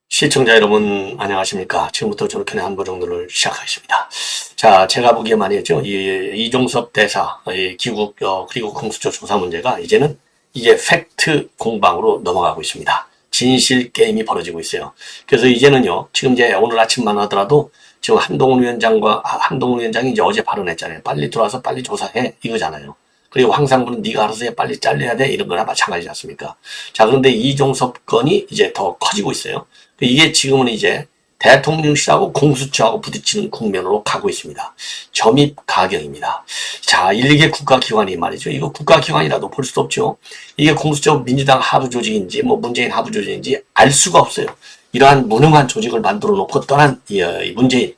시청자 여러분 안녕하십니까. 지금부터 저렇게 한보 정도를 시작하겠습니다. 자, 제가 보기에 말이죠. 이종섭 대사 귀국 그리고 공수처 조사 문제가 이제는 이게 팩트 공방으로 넘어가고 있습니다. 진실 게임이 벌어지고 있어요. 그래서 이제는요. 지금 이제 오늘 아침만 하더라도 지금 한동훈 위원장이 이제 어제 발언했잖아요. 빨리 들어와서 빨리 조사해 이거잖아요. 그리고 황상무는 네가 알아서 해, 빨리 잘려야 돼, 이런 거나 마찬가지지 않습니까? 자, 그런데 이종섭 건이 이제 더 커지고 있어요. 이게 지금은 이제 대통령실하고 공수처하고 부딪히는 국면으로 가고 있습니다. 점입가경입니다. 자, 일개 국가기관이 말이죠. 이거 국가기관이라도 볼 수 없죠. 이게 공수처 민주당 하부 조직인지 뭐 문재인 하부 조직인지 알 수가 없어요. 이러한 무능한 조직을 만들어 놓고 떠난 이 문재인,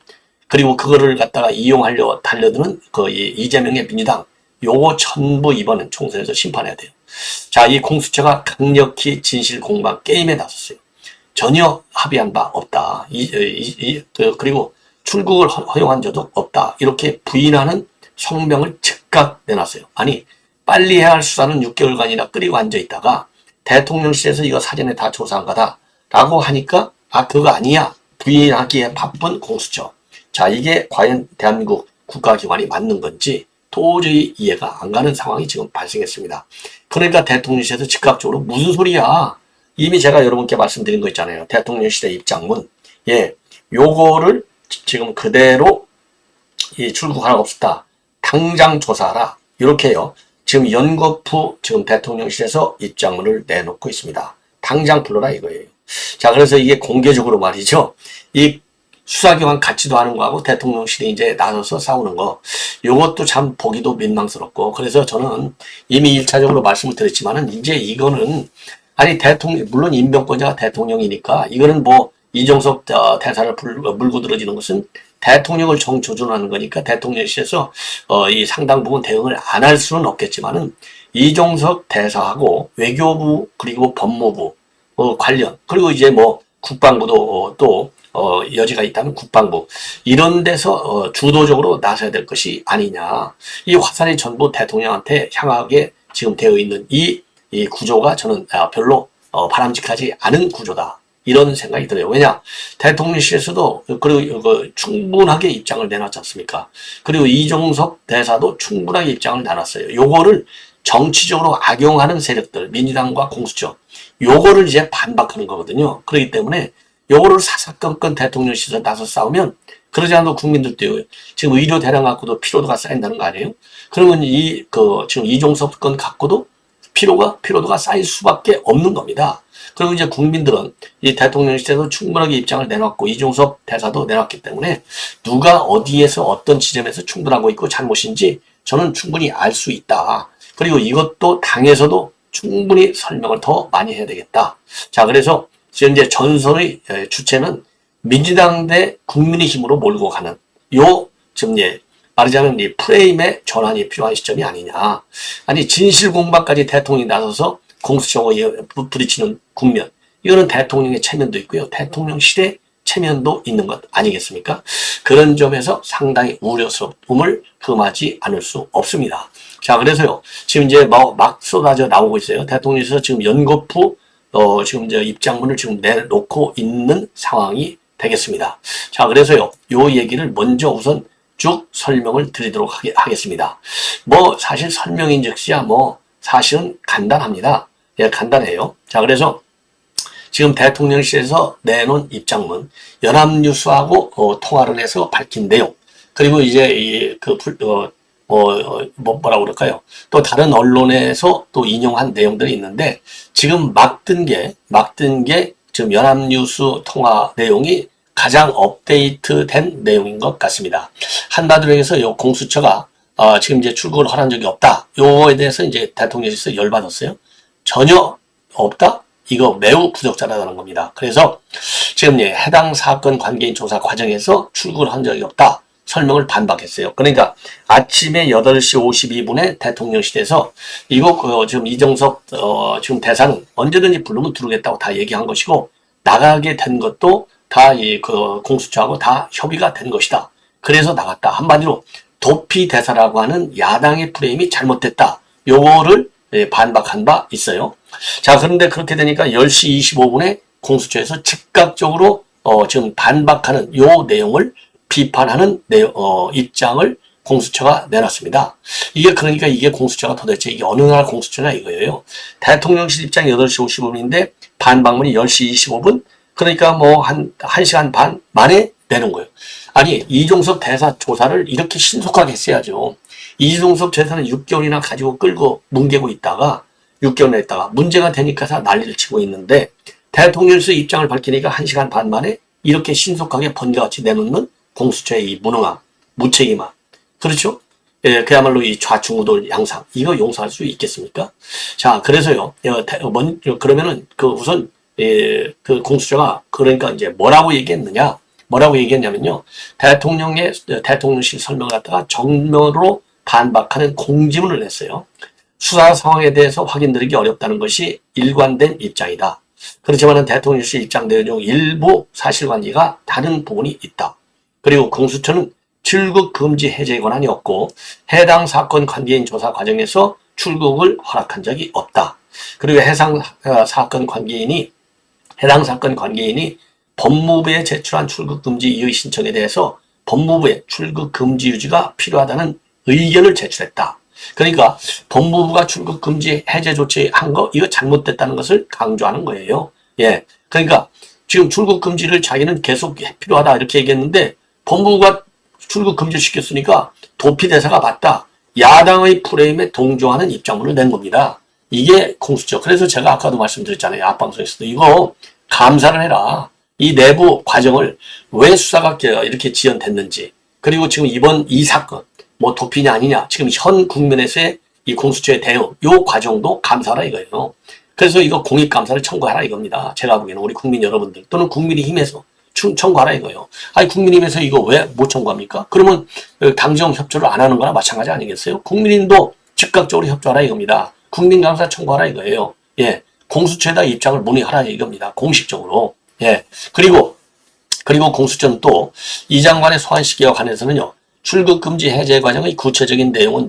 그리고 그거를 갖다가 이용하려 달려드는 그 이재명의 민주당, 요거 전부 이번엔 총선에서 심판해야 돼요. 자, 이 공수처가 강력히 진실 공방 게임에 나섰어요. 전혀 합의한 바 없다. 그리고 출국을 허용한 적도 없다. 이렇게 부인하는 성명을 즉각 내놨어요. 아니, 빨리 해야 할 수사는 6개월간이나 끓이고 앉아있다가 대통령실에서 이거 사전에 다 조사한 거다 라고 하니까 그거 아니야. 부인하기에 바쁜 공수처. 자, 이게 과연 대한민국 국가기관이 맞는 건지 도저히 이해가 안 가는 상황이 지금 발생했습니다. 그러니까 대통령실에서 즉각적으로 무슨 소리야. 이미 제가 여러분께 말씀드린 거 있잖아요. 대통령실의 입장문. 예, 요거를 지금 그대로 출국 하나 없었다. 당장 조사하라. 이렇게요. 지금 연거푸 지금 대통령실에서 입장문을 내놓고 있습니다. 당장 불러라 이거예요. 자, 그래서 이게 공개적으로 말이죠. 이 수사기관 같이도 하는 거하고 대통령실이 이제 나서서 싸우는 거, 요것도 참 보기도 민망스럽고, 그래서 저는 이미 1차적으로 말씀을 드렸지만은 이제 이거는 아니 대통령, 물론 임명권자가 대통령이니까 이거는 뭐 이종섭 대사를 물고 들어지는 것은 대통령을 정조준하는 거니까 대통령실에서 이 상당 부분 대응을 안 할 수는 없겠지만은 이종섭 대사하고 외교부 그리고 법무부 관련, 그리고 이제 뭐 국방부도 또 여지가 있다면 국방부, 이런 데서 주도적으로 나서야 될 것이 아니냐. 이 화살이 전부 대통령한테 향하게 지금 되어 있는 이 구조가 저는 별로 바람직하지 않은 구조다. 이런 생각이 들어요. 왜냐? 대통령실에서도 그리고 충분하게 입장을 내놨지 않습니까? 그리고 이종섭 대사도 충분하게 입장을 내놨어요. 요거를 정치적으로 악용하는 세력들, 민주당과 공수처, 요거를 이제 반박하는 거거든요. 그렇기 때문에 요거를 사사건건 대통령실에서 나서 싸우면, 그러지 않아도 국민들도 지금 의료 대란 갖고도 피로도가 쌓인다는 거 아니에요? 그러면 지금 이종섭 건 갖고도 피로도가 쌓일 수밖에 없는 겁니다. 그리고 이제 국민들은 이 대통령실에서 충분하게 입장을 내놨고 이종섭 대사도 내놨기 때문에 누가 어디에서 어떤 지점에서 충돌하고 있고 잘못인지 저는 충분히 알 수 있다. 그리고 이것도 당에서도 충분히 설명을 더 많이 해야 되겠다. 자, 그래서 지금 이제 전선의 주체는 민주당 대 국민의힘으로 몰고 가는 지금 말하자면 이 프레임의 전환이 필요한 시점이 아니냐. 아니, 진실 공방까지 대통령이 나서서 공수처에 부딪히는 국면. 이거는 대통령의 체면도 있고요. 대통령실의 체면도 있는 것 아니겠습니까? 그런 점에서 상당히 우려스러움을 금하지 않을 수 없습니다. 자, 그래서요. 지금 이제 막 쏟아져 나오고 있어요. 대통령실에서 지금 연거푸 지금 이제 입장문을 지금 내놓고 있는 상황이 되겠습니다. 자, 그래서요. 요 얘기를 먼저 우선 쭉 설명을 드리도록 하겠습니다. 뭐 사실 설명인즉시야 사실은 간단합니다. 예, 간단해요. 자, 그래서 지금 대통령실에서 내놓은 입장문, 연합뉴스하고 통화를 해서 밝힌 내용, 그리고 이제 뭐라고 그럴까요? 또 다른 언론에서 또 인용한 내용들이 있는데, 지금 막 뜬 게 지금 연합뉴스 통화 내용이 가장 업데이트된 내용인 것 같습니다. 한마디로 해서 요 공수처가 지금 이제 출국을 허락한 적이 없다. 요거에 대해서 이제 대통령실에서 열받았어요. 전혀 없다? 이거 매우 부적절하다는 겁니다. 그래서 지금 해당 사건 관계인 조사 과정에서 출국을 한 적이 없다. 설명을 반박했어요. 그러니까 아침에 8시 52분에 대통령실에서 이거 지금 이종섭 지금 대사는 언제든지 부르면 들어오겠다고 다 얘기한 것이고, 나가게 된 것도 다 이 그 공수처하고 다 협의가 된 것이다. 그래서 나갔다. 한마디로 도피 대사라고 하는 야당의 프레임이 잘못됐다. 요거를 반박한 바 있어요. 자, 그런데 그렇게 되니까 10시 25분에 공수처에서 즉각적으로 지금 반박하는 요 내용을 비판하는 입장을 공수처가 내놨습니다. 이게 그러니까 이게 공수처가 도대체 이게 어느 나라 공수처냐 이거예요. 대통령실 입장 8시 55분인데 반박문이 10시 25분? 그러니까 뭐 한 1시간 반 만에 내는 거예요. 아니, 이종섭 대사 조사를 이렇게 신속하게 했어야죠. 이종섭 대사는 6개월이나 가지고 끌고 뭉개고 있다가 6개월이나 있다가 문제가 되니까 난리를 치고 있는데 대통령실 입장을 밝히니까 1시간 반 만에 이렇게 신속하게 번개같이 내놓는 공수처의 이 무능함, 무책임함. 그렇죠? 예, 그야말로 이 좌충우돌 양상. 이거 용서할 수 있겠습니까? 자, 그래서요. 그러면은 우선 그 공수처가 그러니까 이제 뭐라고 얘기했냐면요. 대통령실 설명을 갖다가 정면으로 반박하는 공지문을 냈어요. 수사 상황에 대해서 확인드리기 어렵다는 것이 일관된 입장이다. 그렇지만 대통령실 입장 내용 일부 사실관계가 다른 부분이 있다. 그리고 공수처는 출국 금지 해제 권한이 없고 해당 사건 관계인 조사 과정에서 출국을 허락한 적이 없다. 그리고 해당 사건 관계인이 법무부에 제출한 출국 금지 이의 신청에 대해서 법무부에 출국 금지 유지가 필요하다는 의견을 제출했다. 그러니까 법무부가 출국 금지 해제 조치한 거 이거 잘못됐다는 것을 강조하는 거예요. 예, 그러니까 지금 출국 금지를 자기는 계속 필요하다 이렇게 얘기했는데 법무부가 출국 금지 시켰으니까 도피 대사가 맞다. 야당의 프레임에 동조하는 입장문을 낸 겁니다. 이게 공수처. 그래서 제가 아까도 말씀드렸잖아요. 앞방송에서도 이거 감사를 해라. 이 내부 과정을 왜 수사가 이렇게 지연됐는지, 그리고 지금 이번 이 사건 뭐 도피냐 아니냐, 지금 현 국면에서의 이 공수처의 대응, 요 과정도 감사라 이거예요. 그래서 이거 공익감사를 청구하라 이겁니다. 제가 보기에는 우리 국민 여러분들 또는 국민의힘에서 청구하라 이거예요. 아니, 국민의힘에서 이거 왜 못 청구합니까? 그러면 당정 협조를 안 하는 거나 마찬가지 아니겠어요? 국민의힘도 즉각적으로 협조하라 이겁니다. 국민감사 청구하라 이거예요. 예, 공수처에다 입장을 문의하라 이겁니다. 공식적으로. 예, 그리고 공수처는 또 이 장관의 소환 시기와 관해서는요, 출국 금지 해제 과정의 구체적인 내용은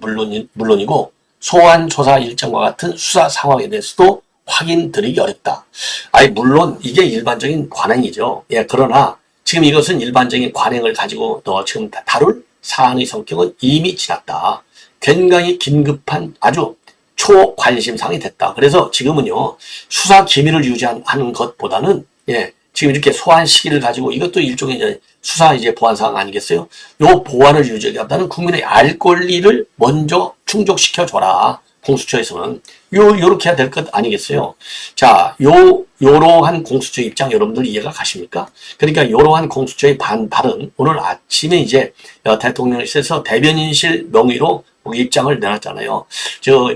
물론이고 소환 조사 일정과 같은 수사 상황에 대해서도 확인드리기 어렵다. 아니, 물론 이게 일반적인 관행이죠. 예, 그러나 지금 이것은 일반적인 관행을 가지고 지금 다룰 사안의 성격은 이미 지났다. 굉장히 긴급한 아주 초관심사항이 됐다. 그래서 지금은요, 수사 기밀을 유지하는 것보다는, 예, 지금 이렇게 소환 시기를 가지고 이것도 일종의 이제 수사 보안 사항 아니겠어요? 요 보안을 유지하겠다는 국민의 알 권리를 먼저 충족시켜줘라. 공수처에서는 요렇게 해야 될 것 아니겠어요? 자, 요러한 공수처 입장 여러분들 이해가 가십니까? 그러니까 요러한 공수처의 반발은 오늘 아침에 이제 대통령실에서 대변인실 명의로 입장을 내놨잖아요.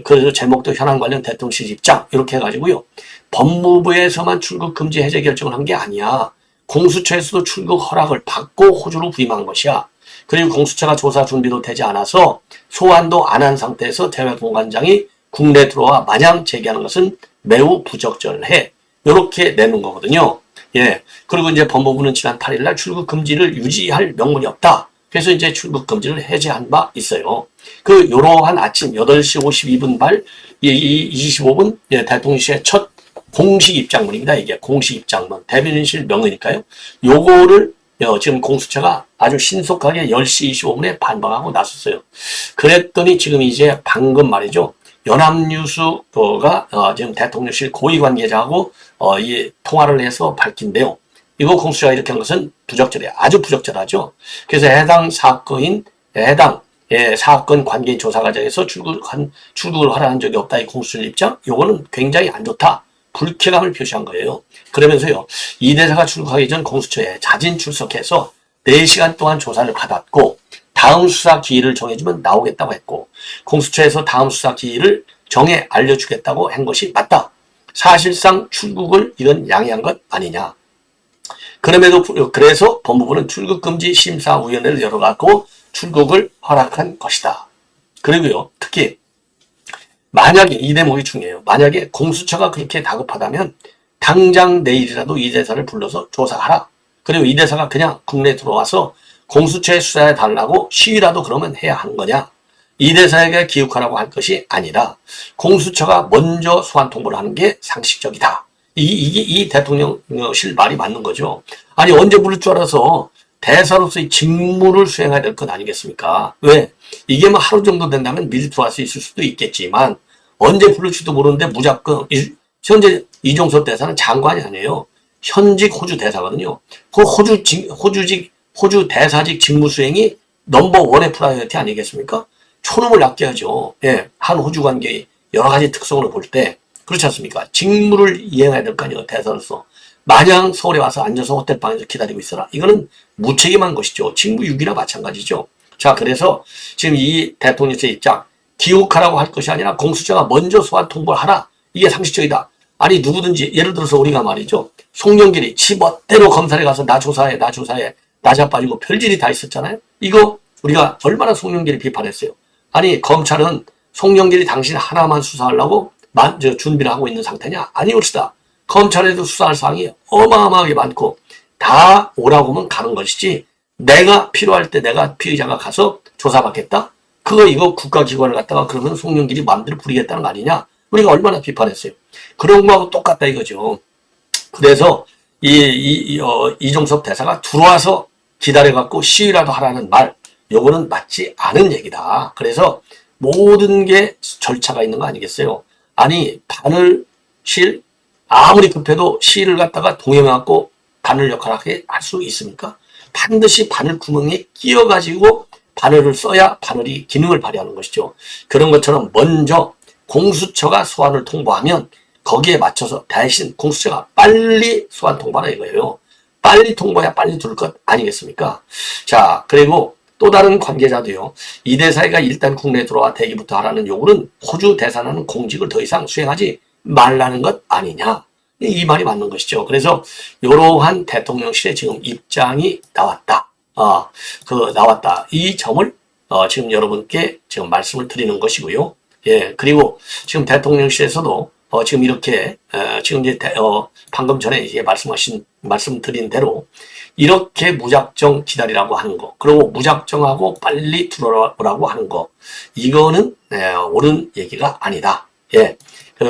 그래서 제목도 현안 관련 대통령실 입장 이렇게 해가지고요. 법무부에서만 출국 금지 해제 결정을 한 게 아니야. 공수처에서도 출국 허락을 받고 호주로 부임한 것이야. 그리고 공수처가 조사 준비도 되지 않아서 소환도 안 한 상태에서 대외공관장이 국내 들어와 마냥 제기하는 것은 매우 부적절해. 이렇게 내는 거거든요. 예. 그리고 이제 법무부는 지난 8일 날 출국 금지를 유지할 명분이 없다. 그래서 이제 출국 금지를 해제한 바 있어요. 요러한 아침 8시 52분 25분 대통령실의 첫 공식 입장문입니다. 이게 공식 입장문. 대변인실 명의니까요. 요거를 지금 공수처가 아주 신속하게 10시 25분에 반박하고 나섰어요. 그랬더니 지금 이제 방금 말이죠. 연합뉴스가 지금 대통령실 고위 관계자하고 이 통화를 해서 밝힌데요. 이거 공수처가 이렇게 한 것은 부적절해요. 아주 부적절하죠. 그래서 해당 사건 관계인 조사 과정에서 출국을 허락한 적이 없다. 이 공수처 입장, 요거는 굉장히 안 좋다. 불쾌감을 표시한 거예요. 그러면서요, 이 대사가 출국하기 전 공수처에 자진 출석해서 4시간 동안 조사를 받았고 다음 수사 기일을 정해주면 나오겠다고 했고 공수처에서 다음 수사 기일을 정해 알려주겠다고 한 것이 맞다. 사실상 출국을 이건 양해한 것 아니냐. 그래서 법무부는 출국금지 심사위원회를 열어갖고 출국을 허락한 것이다. 그리고요, 특히 만약에 이 대목이 중요해요. 만약에 공수처가 그렇게 다급하다면 당장 내일이라도 이 대사를 불러서 조사하라. 그리고 이 대사가 그냥 국내에 들어와서 공수처에 수사해 달라고 시위라도 그러면 해야 하는 거냐? 이 대사에게 기uk하라고 할 것이 아니라 공수처가 먼저 소환 통보를 하는 게 상식적이다. 이 대통령실 말이 맞는 거죠. 아니 언제 부를 줄 알아서 대사로서의 직무를 수행해야 될 것 아니겠습니까? 왜? 이게 뭐 하루 정도 된다면 미리 들어갈 수 있을 수도 있겠지만 언제 부를지도 모르는데 무조건 현재 이종섭 대사는 장관이 아니에요. 현직 호주 대사거든요. 그 호주 대사직 직무 수행이 넘버1의 프라이어티 아니겠습니까? 초능을 아껴야죠. 예, 한 호주 관계의 여러 가지 특성을 볼 때 그렇지 않습니까? 직무를 이행해야 될 거 아니에요. 대사로서. 마냥 서울에 와서 앉아서 호텔방에서 기다리고 있어라. 이거는 무책임한 것이죠. 직무유기나 마찬가지죠. 자, 그래서 지금 이 대통령의 입장, 기uk하라고 할 것이 아니라 공수처가 먼저 소환 통보를 하라. 이게 상식적이다. 아니 누구든지 예를 들어서 우리가 말이죠. 송영길이 지 멋대로 검찰에 가서 나 조사해 나 자빠지고 별짓이 다 있었잖아요. 이거 우리가 얼마나 송영길이 비판했어요. 아니 검찰은 송영길이 당신 하나만 수사하려고 준비를 하고 있는 상태냐? 아니올시다. 검찰에도 수사할 사항이 어마어마하게 많고 다 오라고 하면 가는 것이지 내가 필요할 때 내가 피의자가 가서 조사받겠다? 이거 국가기관을 갖다가 그러면 송영길이 마음대로 부리겠다는 거 아니냐? 우리가 얼마나 비판했어요. 그런 거하고 똑같다 이거죠. 그래서 이종섭 대사가 들어와서 기다려갖고 시위라도 하라는 말, 요거는 맞지 않은 얘기다. 그래서 모든 게 절차가 있는 거 아니겠어요? 아니 바늘실 아무리 급해도 실을 갖다가 동행해갖고 바늘 역할을 하게 할 수 있습니까? 반드시 바늘 구멍에 끼어가지고 바늘을 써야 바늘이 기능을 발휘하는 것이죠. 그런 것처럼 먼저 공수처가 소환을 통보하면 거기에 맞춰서 대신 공수처가 빨리 소환 통보하라 이거예요. 빨리 통보해야 빨리 둘 것 아니겠습니까? 자, 그리고 또 다른 관계자도요. 이 대사가 일단 국내에 들어와 대기부터 하라는 요구는 호주 대사는 공직을 더 이상 수행하지 말라는 것 아니냐. 이 말이 맞는 것이죠. 그래서 이러한 대통령실의 지금 입장이 나왔다. 나왔다. 이 점을 지금 여러분께 지금 말씀을 드리는 것이고요. 예, 그리고 지금 대통령실에서도 지금 이렇게 지금 이제 방금 전에 이제 말씀드린 대로 이렇게 무작정 기다리라고 하는 거, 그리고 무작정하고 빨리 들어오라고 하는 거, 이거는 옳은 얘기가 아니다. 예.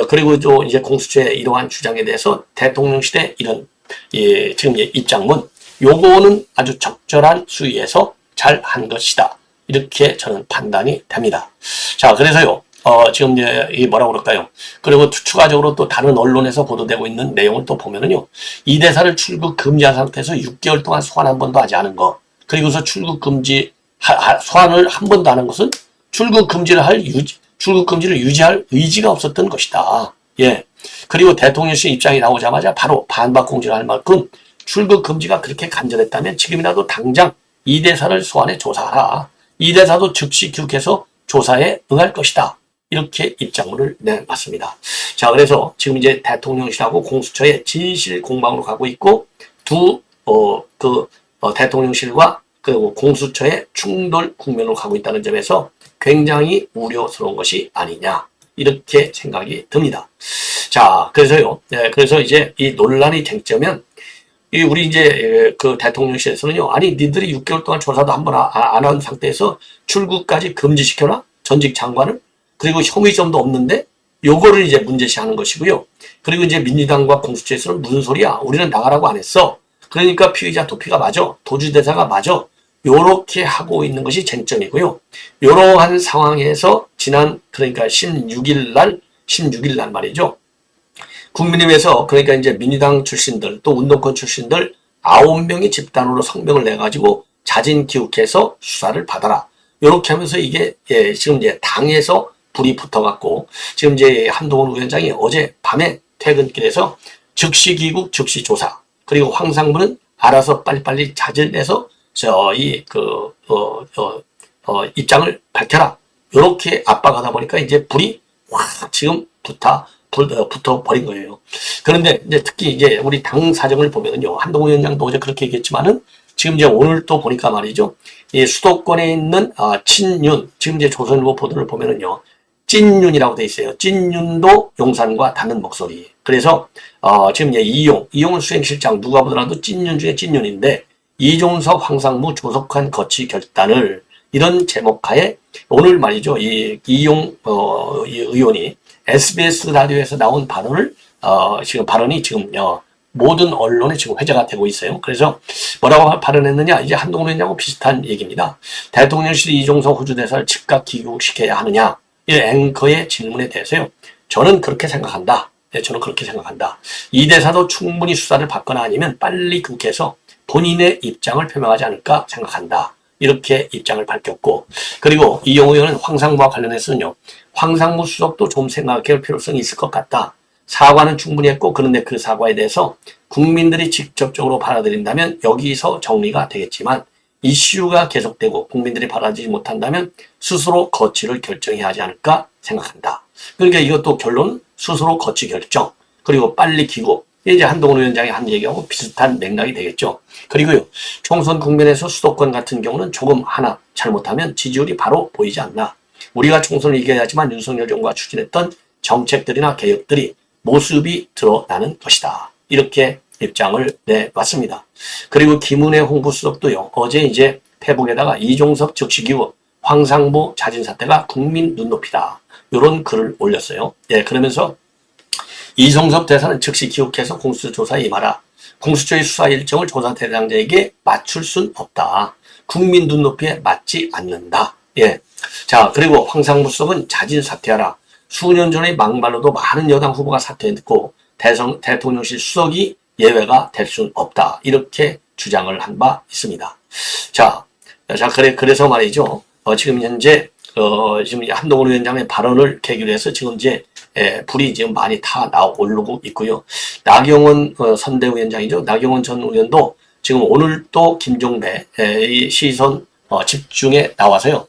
그리고 또 이제 공수처의 이러한 주장에 대해서 대통령실의 이런 지금 입장문, 요거는 아주 적절한 수위에서 잘 한 것이다. 이렇게 저는 판단이 됩니다. 자, 그래서요. 지금 이제 뭐라고 그럴까요? 그리고 추가적으로 또 다른 언론에서 보도되고 있는 내용을 또 보면은요. 이 대사를 출국 금지한 상태에서 6개월 동안 소환 한 번도 하지 않은 거. 그리고서 출국 금지 소환을 한 번도 하는 것은 출국 금지를 유지할 의지가 없었던 것이다. 예. 그리고 대통령실 입장이 나오자마자 바로 반박 공지를 할 만큼 출국 금지가 그렇게 간절했다면 지금이라도 당장 이 대사를 소환해 조사하라. 이 대사도 즉시 기uk해서 조사에 응할 것이다. 이렇게 입장문을 내놨습니다. 자, 그래서 지금 이제 대통령실하고 공수처의 진실 공방으로 가고 있고 대통령실과 그리고 공수처의 충돌 국면으로 가고 있다는 점에서 굉장히 우려스러운 것이 아니냐 이렇게 생각이 듭니다. 자, 그래서요. 그래서 이제 이 논란의 쟁점은 우리 이제 그 대통령실에서는요. 아니 니들이 6개월 동안 조사도 한 번 안 한 상태에서 출국까지 금지시켜라 전직 장관을. 그리고 혐의점도 없는데 요거를 이제 문제시하는 것이고요. 그리고 이제 민주당과 공수처에서는 무슨 소리야? 우리는 나가라고 안 했어. 그러니까 피의자 도피가 맞아. 도주대사가 맞아. 요렇게 하고 있는 것이 쟁점이고요. 요러한 상황에서 그러니까 16일 날 말이죠. 국민의회에서 그러니까 이제 민주당 출신들 또 운동권 출신들 9명이 집단으로 성명을 내가지고 자진 기uk해서 수사를 받아라. 요렇게 하면서 이게 지금 이제 당에서 불이 붙어갖고 지금 이제 한동훈 위원장이 어제 밤에 퇴근길에서 즉시 기국 즉시 조사 그리고 황상무는 알아서 빨리빨리 자질 내서 입장을 밝혀라. 요렇게 압박하다 보니까 이제 불이 확 지금 붙어버린 거예요. 그런데 이제 특히 이제 우리 당 사정을 보면은요. 한동훈 위원장도 어제 그렇게 얘기했지만은 지금 이제 오늘 또 보니까 말이죠. 이 수도권에 있는 친윤, 지금 이제 조선일보 보도를 보면은요. 찐윤이라고 돼 있어요. 찐윤도 용산과 닿는 목소리. 그래서 지금 이제 이용은 수행실장 누가 보더라도 찐윤 중에 찐윤인데 이종석, 황상무, 조석환 거치 결단을 이런 제목하에 오늘 말이죠. 이용 이 의원이 SBS 라디오에서 나온 발언을 지금 발언이 지금 모든 언론에 지금 회자가 되고 있어요. 그래서 뭐라고 발언했느냐? 이제 한동훈 의원하고 비슷한 얘기입니다. 대통령실 이종석 호주 대사를 즉각 귀국시켜야 하느냐? 이 앵커의 질문에 대해서요. 저는 그렇게 생각한다. 네, 저는 그렇게 생각한다. 이 대사도 충분히 수사를 받거나 아니면 빨리 국회에서 본인의 입장을 표명하지 않을까 생각한다. 이렇게 입장을 밝혔고, 그리고 이용우 의원은 황상무와 관련해서는요. 황상무 수석도 좀 생각할 필요성이 있을 것 같다. 사과는 충분히 했고, 그런데 그 사과에 대해서 국민들이 직접적으로 받아들인다면 여기서 정리가 되겠지만 이슈가 계속되고 국민들이 받아들이지 못한다면 스스로 거취를 결정해야 하지 않을까 생각한다. 그러니까 이것도 결론은 스스로 거취 결정, 그리고 빨리 귀국. 이제 한동훈 위원장이 한 얘기하고 비슷한 맥락이 되겠죠. 그리고요, 총선 국면에서 수도권 같은 경우는 조금 하나 잘못하면 지지율이 바로 보이지 않나. 우리가 총선을 이겨야 하지만 윤석열 정부가 추진했던 정책들이나 개혁들이 모습이 드러나는 것이다. 이렇게 입장을 내놨습니다. 그리고 김은혜 홍보수석도요, 어제 이제 페북에다가 이종석 즉시기국, 황상무 자진 사퇴가 국민 눈높이다. 이런 글을 올렸어요. 예, 그러면서 이종석 대사는 즉시 기국해서 공수처 조사에 임하라. 공수처의 수사 일정을 조사 대상자에게 맞출 순 없다. 국민 눈높이에 맞지 않는다. 예. 자, 그리고 황상무 수석은 자진 사퇴하라. 수년 전의 막말로도 많은 여당 후보가 사퇴했고 대통령실 수석이 예외가 될 수는 없다. 이렇게 주장을 한 바 있습니다. 자, 그래서 말이죠. 지금 현재 지금 한동훈 위원장의 발언을 계기로 해서 지금 이제 불이 지금 많이 오르고 있고요. 나경원 선대위원장이죠. 나경원 전 의원도 지금 오늘 또 김종배 시선 집중에 나와서요.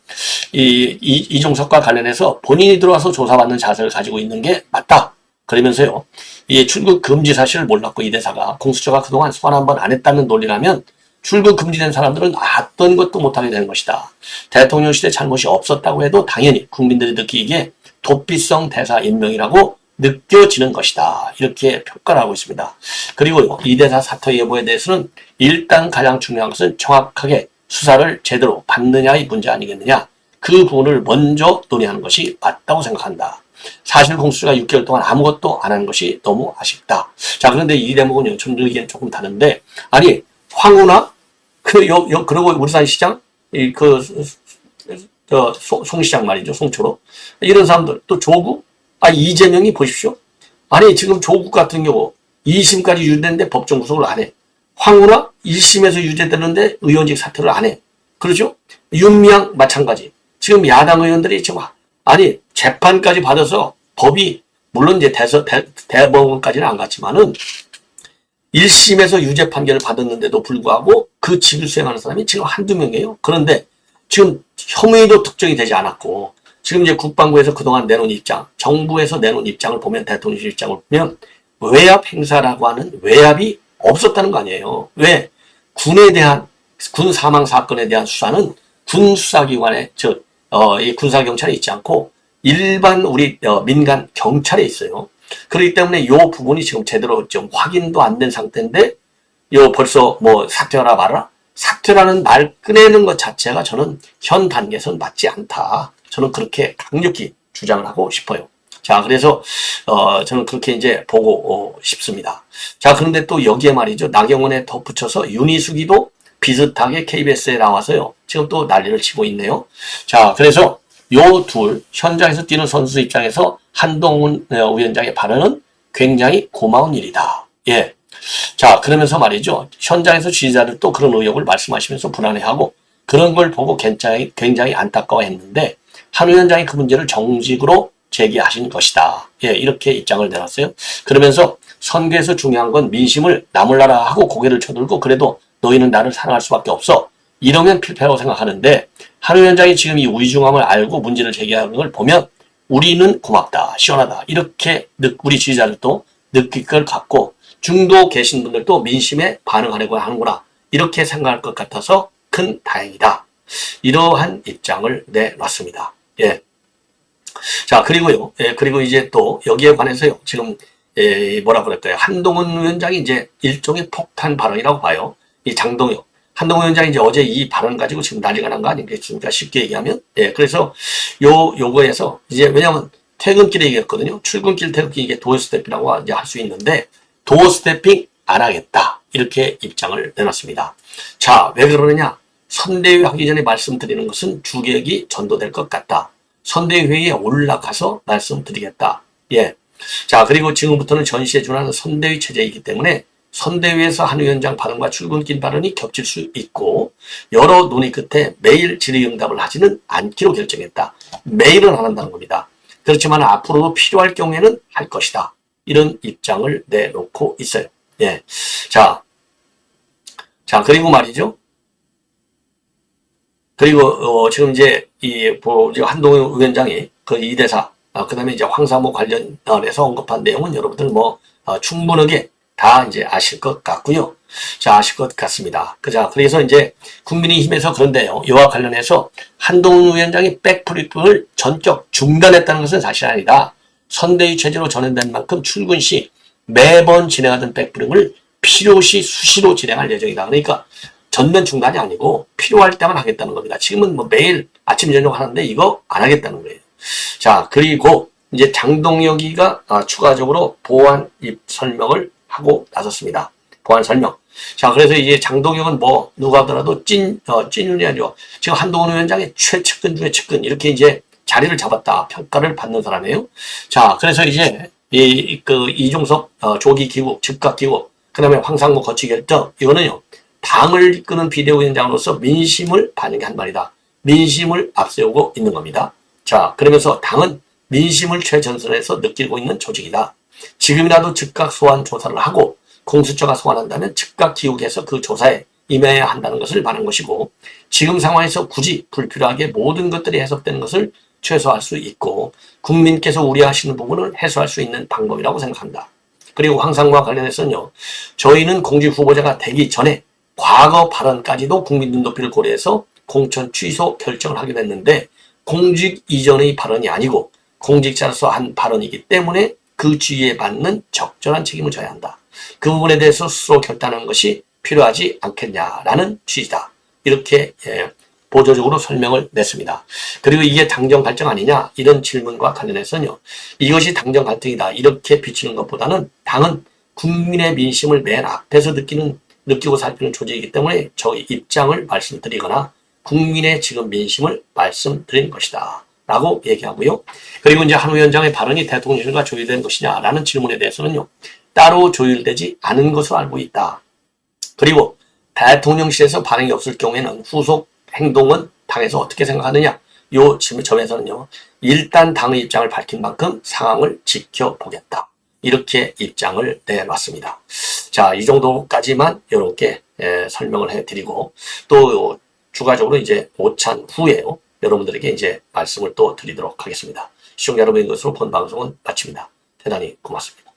이종석과 관련해서 본인이 들어와서 조사받는 자세를 가지고 있는 게 맞다. 그러면서요. 이 출국 금지 사실을 몰랐고 이 대사가 공수처가 그동안 소환 한 번 안 했다는 논리라면 출국 금지된 사람들은 어떤 것도 못하게 되는 것이다. 대통령실에 잘못이 없었다고 해도 당연히 국민들이 느끼기에 도피성 대사 임명이라고 느껴지는 것이다. 이렇게 평가를 하고 있습니다. 그리고 이 대사 사퇴 여부에 대해서는 일단 가장 중요한 것은 정확하게 수사를 제대로 받느냐의 문제 아니겠느냐. 그 부분을 먼저 논의하는 것이 맞다고 생각한다. 사실 공수처가 6개월 동안 아무것도 안 하는 것이 너무 아쉽다. 자, 그런데 이 대목은요, 전 의견 조금 다른데, 아니, 황우나, 그리고 우리산시장, 송시장 말이죠, 송초로. 이런 사람들, 또 조국, 이재명이 보십시오. 아니, 지금 조국 같은 경우 2심까지 유죄됐는데 법정 구속을 안 해. 황우나 1심에서 유죄되는데 의원직 사퇴를 안 해. 그렇죠? 윤미향 마찬가지. 지금 야당 의원들이 지금 재판까지 받아서 법이 물론 이제 대법원까지는 안 갔지만은 1심에서 유죄 판결을 받았는데도 불구하고 그 직을 수행하는 사람이 지금 한두 명이에요. 그런데 지금 혐의도 특정이 되지 않았고 지금 이제 국방부에서 그동안 내놓은 입장, 정부에서 내놓은 입장을 보면 대통령실 입장을 보면 외압 행사라고 하는 외압이 없었다는 거 아니에요. 왜? 군에 대한 군 사망 사건에 대한 수사는 군 수사기관에 이 군사경찰에 있지 않고 일반 우리 민간 경찰에 있어요. 그렇기 때문에 이 부분이 지금 제대로 좀 확인도 안 된 상태인데 벌써 뭐 사퇴하라 말아라? 사퇴라는 말 꺼내는 것 자체가 저는 현 단계에서는 맞지 않다. 저는 그렇게 강력히 주장을 하고 싶어요. 자, 그래서 저는 그렇게 이제 보고 싶습니다. 자, 그런데 또 여기에 말이죠. 나경원에 덧붙여서 윤희숙이도 비슷하게 KBS에 나와서요. 지금 또 난리를 치고 있네요. 자, 그래서 요 둘 현장에서 뛰는 선수 입장에서 한동훈 위원장의 발언은 굉장히 고마운 일이다. 예. 자, 그러면서 말이죠. 현장에서 지지자들도 그런 의혹을 말씀하시면서 불안해하고 그런 걸 보고 굉장히 안타까워했는데 한 위원장이 그 문제를 정직으로 제기하신 것이다. 예, 이렇게 입장을 내놨어요. 그러면서 선거에서 중요한 건 민심을 나몰라라 하고 고개를 쳐들고 그래도 너희는 나를 사랑할 수밖에 없어. 이러면 필패라고 생각하는데 한 위원장이 지금 이 위중함을 알고 문제를 제기하는 걸 보면 우리는 고맙다, 시원하다. 이렇게 우리 지지자들도 느낄 걸 갖고 중도 계신 분들도 민심에 반응하려고 하는구나. 이렇게 생각할 것 같아서 큰 다행이다. 이러한 입장을 내놨습니다. 예. 자, 그리고요. 그리고 이제 또 여기에 관해서요. 지금 뭐라 그럴까요? 한동훈 위원장이 이제 일종의 폭탄 발언이라고 봐요. 이 장동혁. 한동훈 위원장이 이제 어제 이 발언 가지고 지금 난리가 난 거 아니겠습니까? 쉽게 얘기하면. 그래서 요거에서 이제 왜냐면 퇴근길에 얘기했거든요. 출근길, 퇴근길 이게 도어 스태핑이라고 이제 할 수 있는데 도어 스태핑 안 하겠다. 이렇게 입장을 내놨습니다. 자, 왜 그러느냐? 선대위 하기 전에 말씀드리는 것은 주객이 전도될 것 같다. 선대위회의에 올라가서 말씀드리겠다. 예. 자, 그리고 지금부터는 전시에 준하는 선대위 체제이기 때문에 선대위에서 한 위원장 발언과 출근길 발언이 겹칠 수 있고 여러 논의 끝에 매일 질의응답을 하지는 않기로 결정했다. 매일은 안 한다는 겁니다. 그렇지만 앞으로도 필요할 경우에는 할 것이다. 이런 입장을 내놓고 있어요. 예. 자, 그리고 말이죠. 그리고 지금 이제 한동훈 위원장이 그 이대사, 그다음에 이제 황사모 관련해서 언급한 내용은 여러분들 충분하게 다 이제 아실 것 같고요. 자, 아실 것 같습니다. 그래서 이제 국민의힘에서 그런데요. 이와 관련해서 한동훈 위원장이 백프리핑을 전격 중단했다는 것은 사실 아니다. 선대위 체제로 전환된 만큼 출근 시 매번 진행하던 백프리핑을 필요시 수시로 진행할 예정이다. 그러니까 전면 중단이 아니고 필요할 때만 하겠다는 겁니다. 지금은 매일 아침 저녁 하는데 이거 안 하겠다는 거예요. 자, 그리고 이제 장동혁이가 추가적으로 보완 설명을 하고 나섰습니다. 보완 설명. 자, 그래서 이제 장동혁은 누가 하더라도 찐윤이 아니죠. 지금 한동훈 위원장의 최측근 중에 측근 이렇게 이제 자리를 잡았다 평가를 받는 사람이에요. 자, 그래서 이제 이종석 조기 귀국, 즉각 귀국, 그다음에 황상무 거취 결정 이거는요. 당을 이끄는 비대위원장으로서 민심을 반영한 말이다. 민심을 앞세우고 있는 겁니다. 자, 그러면서 당은 민심을 최전선에서 느끼고 있는 조직이다. 지금이라도 즉각 소환 조사를 하고 공수처가 소환한다면 즉각 기욱해서 그 조사에 임해야 한다는 것을 말한 것이고 지금 상황에서 굳이 불필요하게 모든 것들이 해석되는 것을 최소화할 수 있고 국민께서 우려하시는 부분을 해소할 수 있는 방법이라고 생각한다. 그리고 황상무와 관련해서는요. 저희는 공직 후보자가 되기 전에 과거 발언까지도 국민 눈높이를 고려해서 공천 취소 결정을 하기로 했는데 공직 이전의 발언이 아니고 공직자로서 한 발언이기 때문에 그 지위에 맞는 적절한 책임을 져야 한다. 그 부분에 대해서 스스로 결단하는 것이 필요하지 않겠냐라는 취지다. 이렇게 보조적으로 설명을 냈습니다. 그리고 이게 당정 갈등 아니냐 이런 질문과 관련해서는요. 이것이 당정 갈등이다 이렇게 비치는 것보다는 당은 국민의 민심을 맨 앞에서 느끼고 살피는 조직이기 때문에 저희 입장을 말씀드리거나 국민의 지금 민심을 말씀드린 것이다. 라고 얘기하고요. 그리고 이제 한 위원장의 발언이 대통령실과 조율된 것이냐라는 질문에 대해서는요. 따로 조율되지 않은 것으로 알고 있다. 그리고 대통령실에서 반응이 없을 경우에는 후속 행동은 당에서 어떻게 생각하느냐. 요 점에서는요. 일단 당의 입장을 밝힌 만큼 상황을 지켜보겠다. 이렇게 입장을 내놨습니다. 자, 이 정도까지만 이렇게 설명을 해드리고 또 추가적으로 이제 오찬 후에요. 여러분들에게 이제 말씀을 또 드리도록 하겠습니다. 시청자 여러분의 것으로 본 방송은 마칩니다. 대단히 고맙습니다.